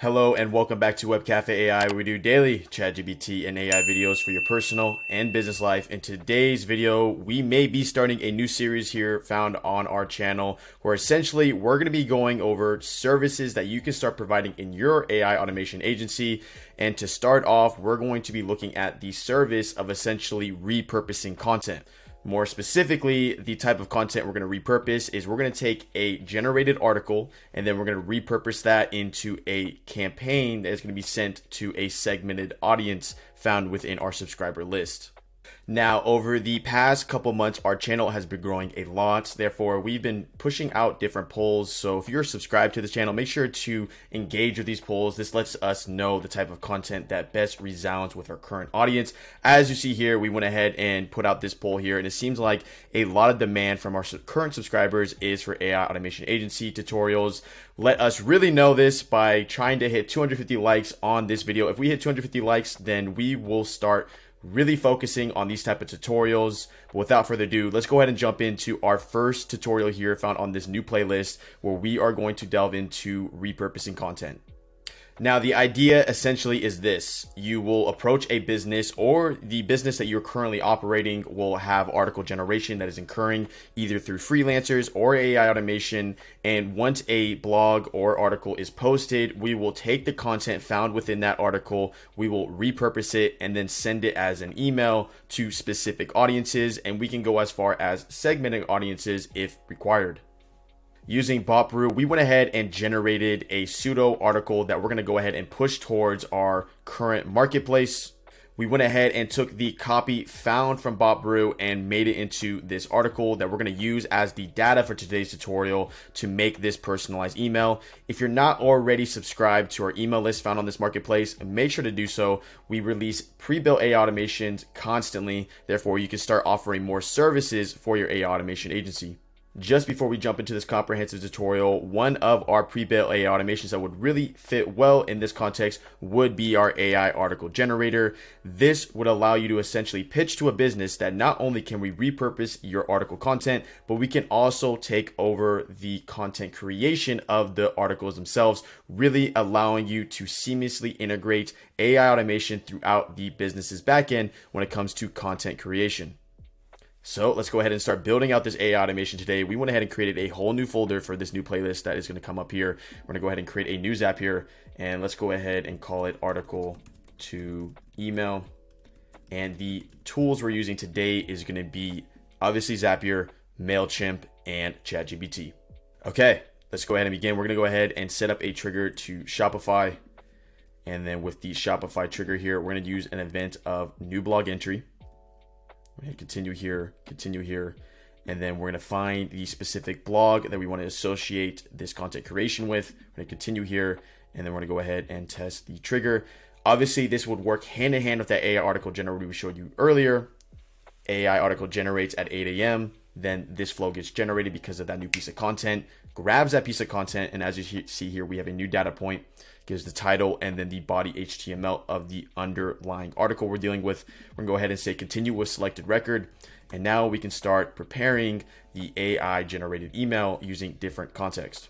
Hello and welcome back to Web Cafe AI, where we do daily ChatGPT and AI videos for your personal and business life. In today's video, we may be starting a new series here found on our channel, where essentially we're going to be going over services that you can start providing in your AI automation agency. And to start off, we're going to be looking at the service of essentially repurposing content. More specifically, the type of content we're going to repurpose is we're going to take a generated article and then we're going to repurpose that into a campaign that is going to be sent to a segmented audience found within our subscriber list. Now, over the past couple months, our channel has been growing a lot. Therefore, we've been pushing out different polls. So if you're subscribed to this channel, make sure to engage with these polls. This lets us know the type of content that best resounds with our current audience. As you see here, we went ahead and put out this poll here, and it seems like a lot of demand from our current subscribers is for AI automation agency tutorials. Let us really know this by trying to hit 250 likes on this video. If we hit 250 likes, then we will start really focusing on these type of tutorials. But without further ado, let's go ahead and jump into our first tutorial here found on this new playlist, where we are going to delve into repurposing content. Now, the idea essentially is this: you will approach a business, or the business that you're currently operating will have article generation that is occurring either through freelancers or AI automation. And once a blog or article is posted, we will take the content found within that article, we will repurpose it, and then send it as an email to specific audiences. And we can go as far as segmenting audiences if required. Using BotBrew, we went ahead and generated a pseudo article that we're going to go ahead and push towards our current marketplace. We went ahead and took the copy found from BotBrew and made it into this article that we're going to use as the data for today's tutorial to make this personalized email. If you're not already subscribed to our email list found on this marketplace, make sure to do so. We release pre-built AI automations constantly. Therefore, you can start offering more services for your AI automation agency. Just before we jump into this comprehensive tutorial, one of our pre-built AI automations that would really fit well in this context would be our AI article generator. This would allow you to essentially pitch to a business that not only can we repurpose your article content, but we can also take over the content creation of the articles themselves, really allowing you to seamlessly integrate AI automation throughout the business's backend when it comes to content creation. So let's go ahead and start building out this AI automation today. We went ahead and created a whole new folder for this new playlist that is going to come up here. We're going to go ahead and create a new Zapier, and let's go ahead and call it article to email. And the tools we're using today is going to be obviously Zapier, Mailchimp, and ChatGPT. Okay, let's go ahead and begin. We're going to go ahead and set up a trigger to Shopify. And then with the Shopify trigger here, we're going to use an event of new blog entry. Continue here, and then we're going to find the specific blog that we want to associate this content creation with. We're going to continue here, and then we're going to go ahead and test the trigger. Obviously, this would work hand in hand with that AI article generator we showed you earlier. AI article generates at 8 a.m. Then this flow gets generated because of that new piece of content, grabs that piece of content, and as you see here, we have a new data point, gives the title and then the body HTML of the underlying article we're dealing with. We're gonna go ahead and say continue with selected record. And now we can start preparing the AI generated email using different context.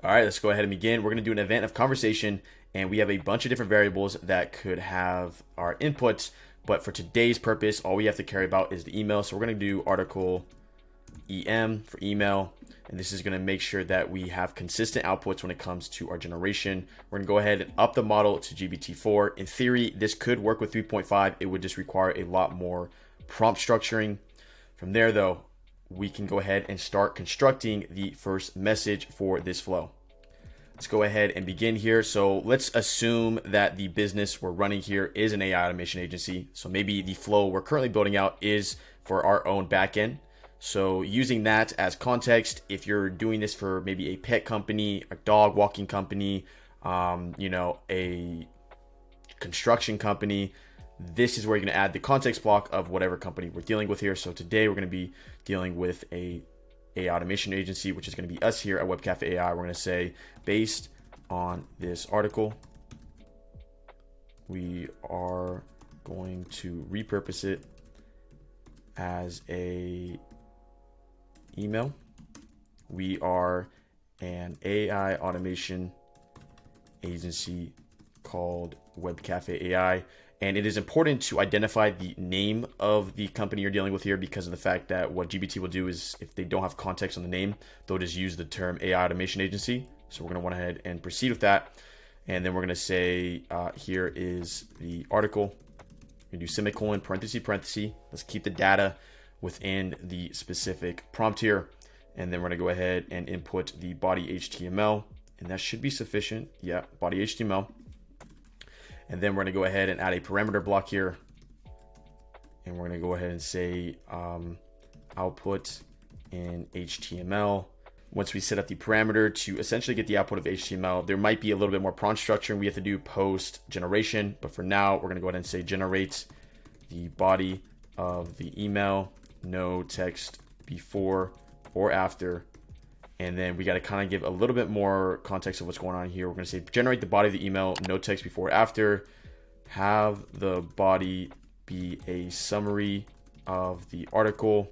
All right, let's go ahead and begin. We're gonna do an event of conversation, and we have a bunch of different variables that could have our inputs. But for today's purpose, all we have to care about is the email. So we're going to do article EM for email. And this is going to make sure that we have consistent outputs when it comes to our generation. We're going to go ahead and up the model to GPT-4. In theory, this could work with 3.5. It would just require a lot more prompt structuring. From there, though, we can go ahead and start constructing the first message for this flow. Let's go ahead and begin here. So let's assume that the business we're running here is an AI automation agency. So maybe the flow we're currently building out is for our own backend. So using that as context, if you're doing this for maybe a pet company, a dog walking company, a construction company, this is where you're going to add the context block of whatever company we're dealing with here. So today we're going to be dealing with a automation agency, which is going to be us here at Web Cafe AI. We're going to say, based on this article, we are going to repurpose it as a email. We are an AI automation agency called Web Cafe AI. And it is important to identify the name of the company you're dealing with here, because of the fact that what GPT will do is, if they don't have context on the name, they'll just use the term AI automation agency. So we're going to want ahead and proceed with that. And then we're going to say, here is the article. We do semicolon, parenthesis, parenthesis. Let's keep the data within the specific prompt here. And then we're going to go ahead and input the body HTML. And that should be sufficient. Yeah, body HTML. And then we're going to go ahead and add a parameter block here. And we're going to go ahead and say output in HTML. Once we set up the parameter to essentially get the output of HTML, there might be a little bit more prompt structure and we have to do post generation. But for now, we're going to go ahead and say generate the body of the email, no text before or after. And then we got to kind of give a little bit more context of what's going on here. We're going to say generate the body of the email, no text before or after. Have the body be a summary of the article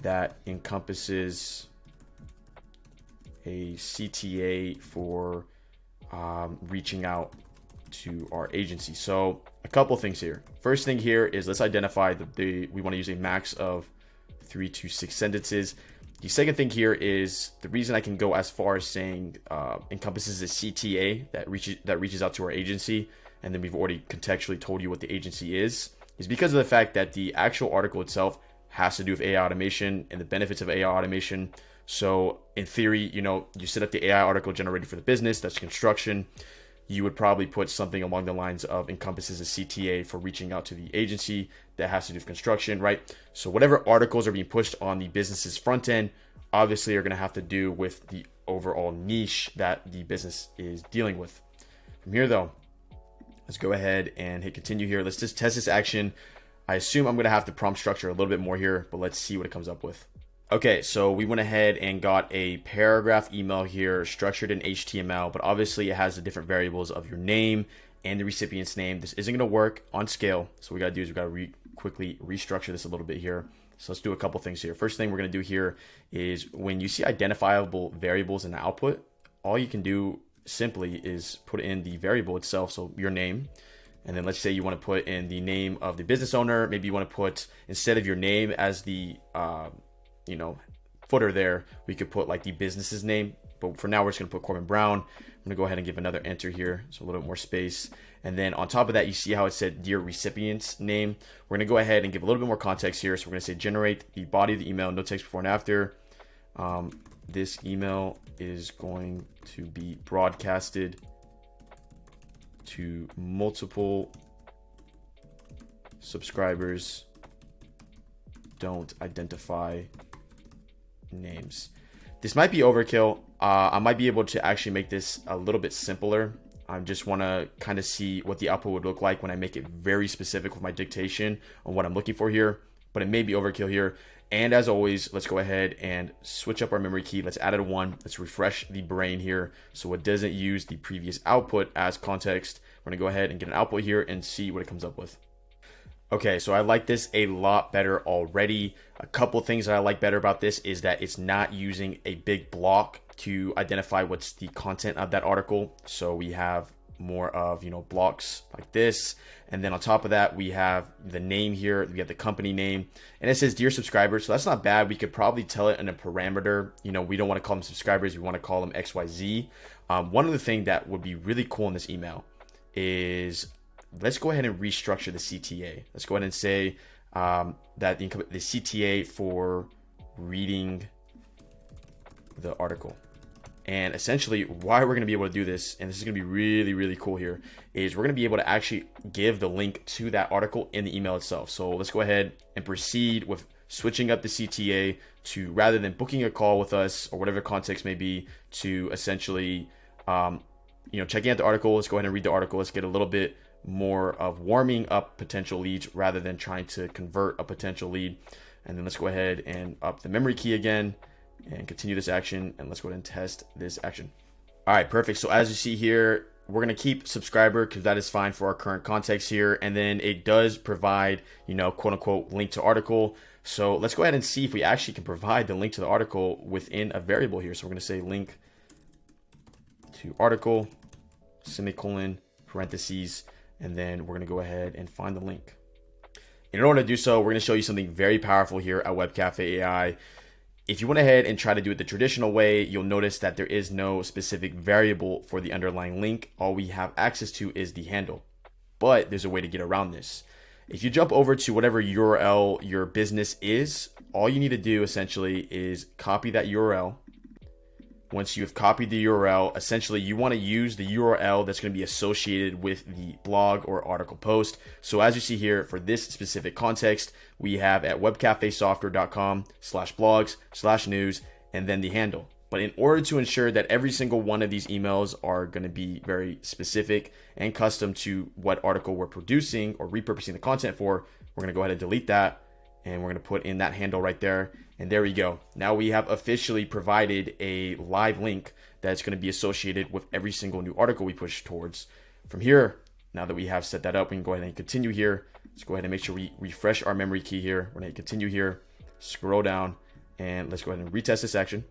that encompasses a CTA for reaching out to our agency. So a couple things here. First thing here is let's identify we want to use a max of 3 to 6 sentences. The second thing here is the reason I can go as far as saying encompasses a CTA that reaches out to our agency, and then we've already contextually told you what the agency is because of the fact that the actual article itself has to do with AI automation and the benefits of AI automation. So in theory, you set up the AI article generated for the business, that's construction. You would probably put something along the lines of encompasses a CTA for reaching out to the agency that has to do with construction, right? So whatever articles are being pushed on the business's front end, obviously are going to have to do with the overall niche that the business is dealing with. From here though, let's go ahead and hit continue here. Let's just test this action. I assume I'm going to have to prompt structure a little bit more here, but let's see what it comes up with. Okay, so we went ahead and got a paragraph email here structured in HTML, but obviously it has the different variables of your name and the recipient's name. This isn't going to work on scale. So what we got to do is we got to quickly restructure this a little bit here. So let's do a couple things here. First thing we're going to do here is when you see identifiable variables in the output, all you can do simply is put in the variable itself. So your name. And then let's say you want to put in the name of the business owner. Maybe you want to put, instead of your name as the, footer there, we could put like the business's name. But for now, we're just going to put Corbin Brown. I'm going to go ahead and give another enter here. So a little bit more space. And then on top of that, you see how it said dear recipient's name. We're going to go ahead and give a little bit more context here. So we're going to say generate the body of the email, no text before and after. This email is going to be broadcasted to multiple subscribers. Don't identify names. This might be overkill. I might be able to actually make this a little bit simpler. I just want to kind of see what the output would look like when I make it very specific with my dictation on what I'm looking for here, but it may be overkill here. And as always, let's go ahead and switch up our memory key. Let's add a 1. Let's refresh the brain here so it doesn't use the previous output as context. We're going to go ahead and get an output here and see what it comes up with. Okay, so I like this a lot better already. A couple things that I like better about this is that it's not using a big block to identify what's the content of that article. So we have more of, blocks like this. And then on top of that, we have the name here. We have the company name and it says dear subscribers. So that's not bad. We could probably tell it in a parameter. We don't want to call them subscribers. We want to call them XYZ. One other thing that would be really cool in this email is let's go ahead and restructure the CTA. Let's go ahead and say that the CTA for reading the article. And essentially why we're going to be able to do this, and this is going to be really, really cool here, is we're going to be able to actually give the link to that article in the email itself. So let's go ahead and proceed with switching up the CTA to, rather than booking a call with us or whatever context may be, to essentially, checking out the article. Let's go ahead and read the article. Let's get a little bit more of warming up potential leads rather than trying to convert a potential lead. And then let's go ahead and up the memory key again and continue this action. And let's go ahead and test this action. All right, perfect. So as you see here, we're going to keep subscriber because that is fine for our current context here. And then it does provide, quote unquote, link to article. So let's go ahead and see if we actually can provide the link to the article within a variable here. So we're going to say link to article, semicolon, parentheses, and then we're going to go ahead and find the link. In order to do so, we're going to show you something very powerful here at Web Cafe AI. If you went ahead and try to do it the traditional way, you'll notice that there is no specific variable for the underlying link. All we have access to is the handle. But there's a way to get around this. If you jump over to whatever URL your business is, all you need to do essentially is copy that URL. Once you've copied the URL, essentially you want to use the URL that's going to be associated with the blog or article post. So as you see here, for this specific context, we have at webcafesoftware.com/blogs/news and then the handle. But in order to ensure that every single one of these emails are going to be very specific and custom to what article we're producing or repurposing the content for, we're going to go ahead and delete that. And we're going to put in that handle right there. And there we go. Now we have officially provided a live link that's going to be associated with every single new article we push towards. From here, now that we have set that up, we can go ahead and continue here. Let's go ahead and make sure we refresh our memory key here. We're going to continue here, scroll down, and let's go ahead and retest this action.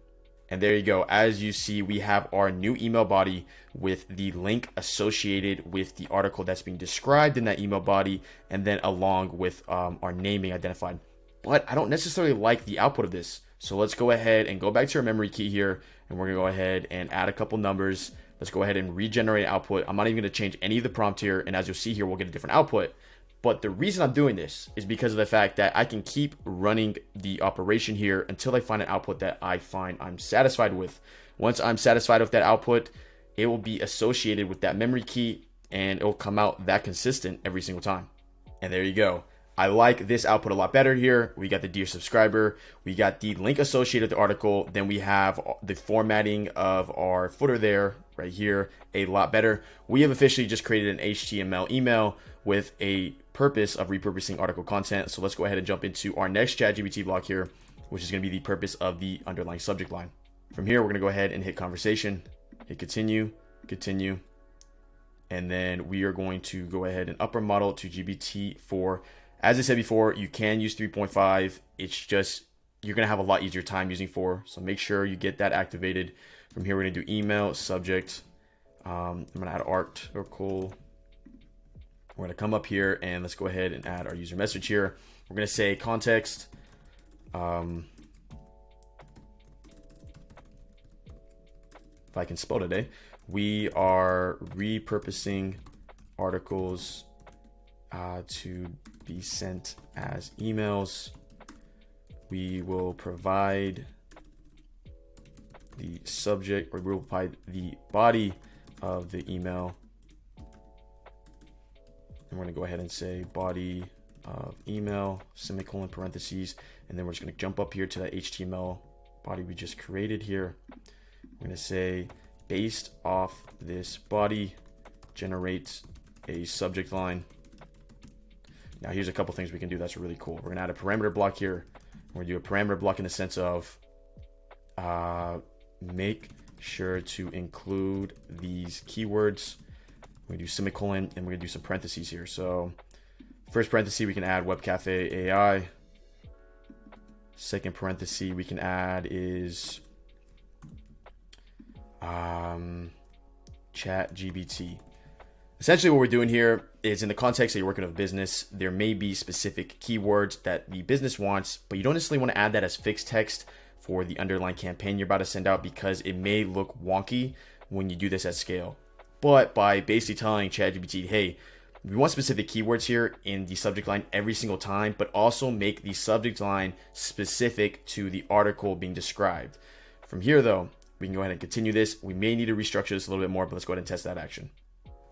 And there you go. As you see, we have our new email body with the link associated with the article that's being described in that email body, and then along with our name being identified. But I don't necessarily like the output of this. So let's go ahead and go back to our memory key here, and we're going to go ahead and add a couple numbers. Let's go ahead and regenerate output. I'm not even going to change any of the prompt here. And as you'll see here, we'll get a different output. But the reason I'm doing this is because of the fact that I can keep running the operation here until I find an output that I find I'm satisfied with. Once I'm satisfied with that output, it will be associated with that memory key and it will come out that consistent every single time. And there you go. I like this output a lot better here. We got the dear subscriber, we got the link associated with the article, then we have the formatting of our footer there right here, a lot better. We have officially just created an HTML email with a purpose of repurposing article content. So let's go ahead and jump into our next ChatGPT block here, which is going to be the purpose of the underlying subject line. From here, we're going to go ahead and hit conversation, hit continue, continue. And then we are going to go ahead and up our model to GPT-4. As I said before, you can use 3.5. It's just, you're going to have a lot easier time using 4. So make sure you get that activated. From here, we're going to do email, subject. I'm going to add article. We're going to come up here and let's go ahead and add our user message here. We're going to say context. If I can spell today, we are repurposing articles to be sent as emails. We will provide the subject, or we'll provide the body of the email. And we're going to go ahead and say body of email, semicolon, parentheses, and then we're just going to jump up here to that HTML body we just created here. We're going to say, based off this body, generate a subject line. Now here's a couple things we can do that's really cool. We're going to add a parameter block here. We're going to do a parameter block in the sense of make sure to include these keywords. We're going to do semicolon and we're going to do some parentheses here. So first parenthesis, we can add Web Cafe AI. Second parenthesis we can add is ChatGPT. Essentially what we're doing here is, in the context that you're working with a business, there may be specific keywords that the business wants, but you don't necessarily want to add that as fixed text for the underlying campaign you're about to send out, because it may look wonky when you do this at scale. But by basically telling ChatGPT, hey, we want specific keywords here in the subject line every single time, but also make the subject line specific to the article being described. From here though, we can go ahead and continue this. We may need to restructure this a little bit more, but let's go ahead and test that action.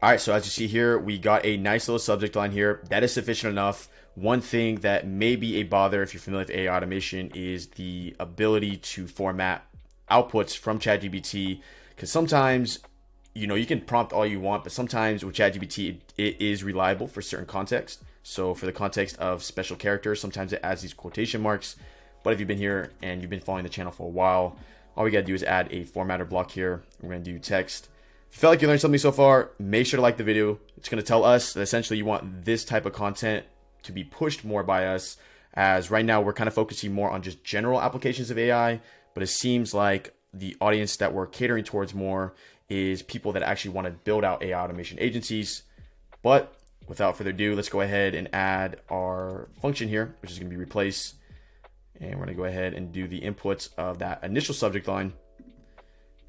All right, so as you see here, we got a nice little subject line here. That is sufficient enough. One thing that may be a bother if you're familiar with AI automation is the ability to format outputs from ChatGPT, because sometimes, you know, you can prompt all you want, but sometimes with ChatGPT, it is reliable for certain context. So for the context of special characters, sometimes it adds these quotation marks. But if you've been here and you've been following the channel for a while, all we got to do is add a formatter block here. We're going to do text. If you felt like you learned something so far, make sure to like the video. It's going to tell us that essentially you want this type of content to be pushed more by us, as right now we're kind of focusing more on just general applications of AI, but it seems like the audience that we're catering towards more is people that actually want to build out AI automation agencies. But without further ado, let's go ahead and add our function here, which is going to be replace. And we're going to go ahead and do the inputs of that initial subject line.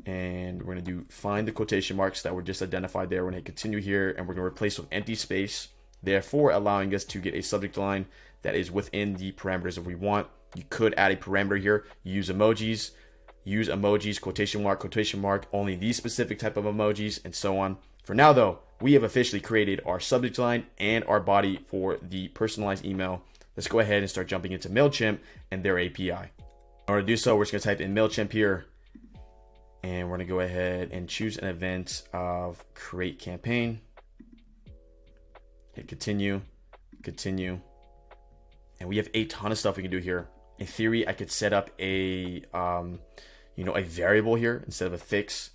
And we're going to do find the quotation marks that were just identified there. We're going to hit continue here, and we're going to replace with empty space, therefore allowing us to get a subject line that is within the parameters that we want. You could add a parameter here, use emojis, quotation mark, only these specific type of emojis, and so on. For now though, we have officially created our subject line and our body for the personalized email. Let's go ahead and start jumping into Mailchimp and their API. In order to do so, we're just going to type in Mailchimp here, and we're going to go ahead and choose an event of create campaign. Hit continue, and we have a ton of stuff we can do here. In theory, I could set up a variable here instead of a fix.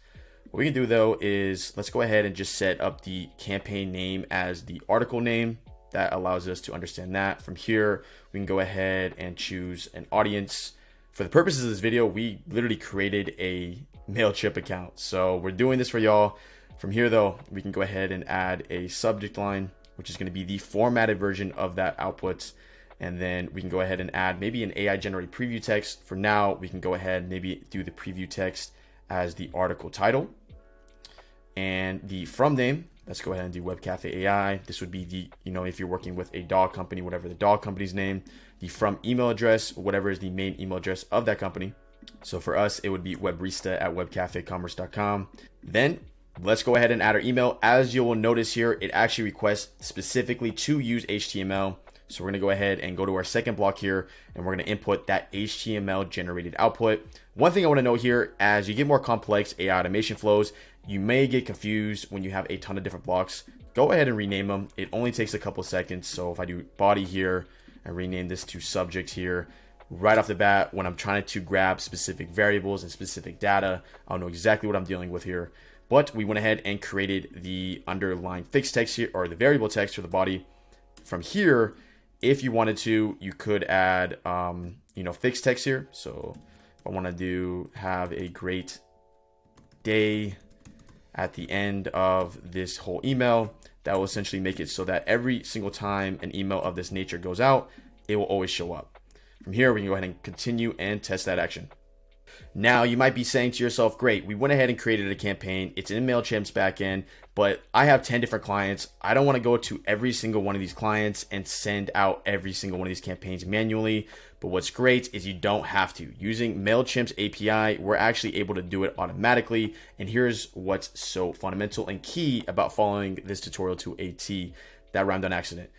What we can do though is let's go ahead and just set up the campaign name as the article name. That allows us to understand that. From here, we can go ahead and choose an audience. For the purposes of this video, we literally created a Mailchimp account. So we're doing this for y'all. From here though, we can go ahead and add a subject line, which is going to be the formatted version of that output. And then we can go ahead and add maybe an AI generated preview text. For now, we can go ahead and maybe do the preview text as the article title. And the from name, let's go ahead and do Web Cafe AI. This would be the, if you're working with a dog company, whatever the dog company's name, the from email address, whatever is the main email address of that company. So for us, it would be webrista@webcafecommerce.com. Then let's go ahead and add our email. As you will notice here, it actually requests specifically to use HTML. So we're going to go ahead and go to our second block here, and we're going to input that HTML generated output. One thing I want to note here, as you get more complex AI automation flows, you may get confused when you have a ton of different blocks. Go ahead and rename them. It only takes a couple seconds. So if I do body here and rename this to subject here, right off the bat, when I'm trying to grab specific variables and specific data, I'll know exactly what I'm dealing with here. But we went ahead and created the underlying fixed text here, or the variable text for the body. From here, if you wanted to, you could add, fixed text here. So if I want to have a great day at the end of this whole email, that will essentially make it so that every single time an email of this nature goes out, it will always show up. From here, we can go ahead and continue and test that action. Now you might be saying to yourself, great, we went ahead and created a campaign. It's in Mailchimp's backend, but I have 10 different clients. I don't want to go to every single one of these clients and send out every single one of these campaigns manually. But what's great is you don't have to. Using Mailchimp's API, we're actually able to do it automatically. And here's what's so fundamental and key about following this tutorial to a T. That rhymed on accident.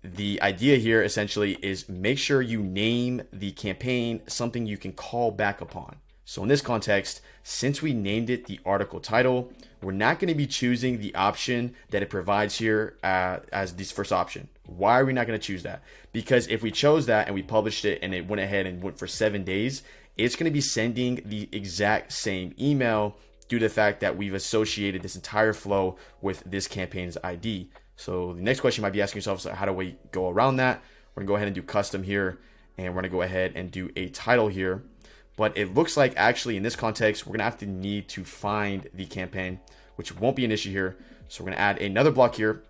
The idea here essentially is make sure you name the campaign something you can call back upon. So in this context, since we named it the article title, we're not going to be choosing the option that it provides here as this first option. Why are we not going to choose that? Because if we chose that and we published it and it went ahead and went for 7 days, it's going to be sending the exact same email due to the fact that we've associated this entire flow with this campaign's ID. So the next question you might be asking yourself is, how do we go around that? We're gonna go ahead and do custom here, and we're gonna go ahead and do a title here. But it looks like actually in this context, we're gonna have to need to find the campaign, which won't be an issue here. So we're gonna add another block here.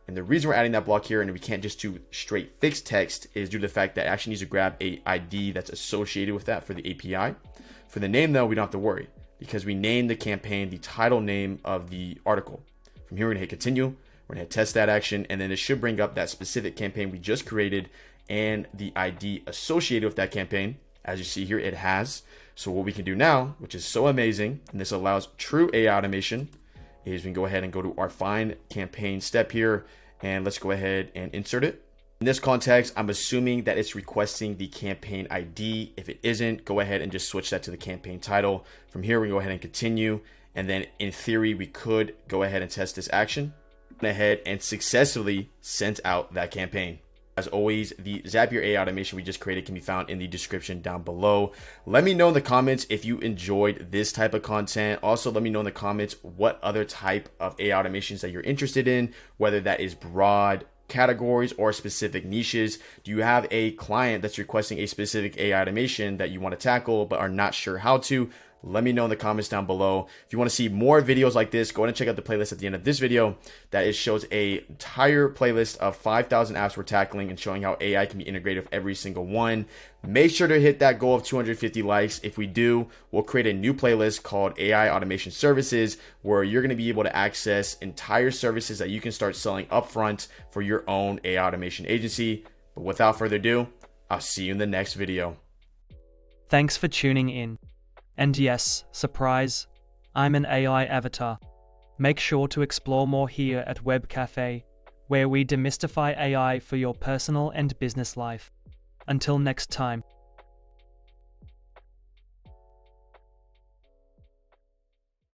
And the reason we're adding that block here and we can't just do straight fixed text is due to the fact that it actually needs to grab a ID that's associated with that for the API. For the name though, we don't have to worry because we named the campaign the title name of the article. From here, we're gonna hit continue. We're gonna test that action, and then it should bring up that specific campaign we just created and the ID associated with that campaign. As you see here, it has. So what we can do now, which is so amazing, and this allows true AI automation, is we can go ahead and go to our find campaign step here, and let's go ahead and insert it. In this context, I'm assuming that it's requesting the campaign ID. If it isn't, go ahead and just switch that to the campaign title. From here, we can go ahead and continue, and then in theory, we could go ahead and test this action. Went ahead and successfully sent out that campaign. As always, the Zapier AI automation we just created can be found in the description down below. Let me know in the comments if you enjoyed this type of content. Also, let me know in the comments what other type of AI automations that you're interested in, whether that is broad categories or specific niches. Do you have a client that's requesting a specific AI automation that you want to tackle but are not sure how to? Let me know in the comments down below. If you want to see more videos like this, go ahead and check out the playlist at the end of this video. That it shows an entire playlist of 5,000 apps we're tackling and showing how AI can be integrated with every single one. Make sure to hit that goal of 250 likes. If we do, we'll create a new playlist called AI Automation Services, where you're going to be able to access entire services that you can start selling upfront for your own AI automation agency. But without further ado, I'll see you in the next video. Thanks for tuning in. And yes, surprise, I'm an AI avatar. Make sure to explore more here at Web Cafe, where we demystify AI for your personal and business life. Until next time.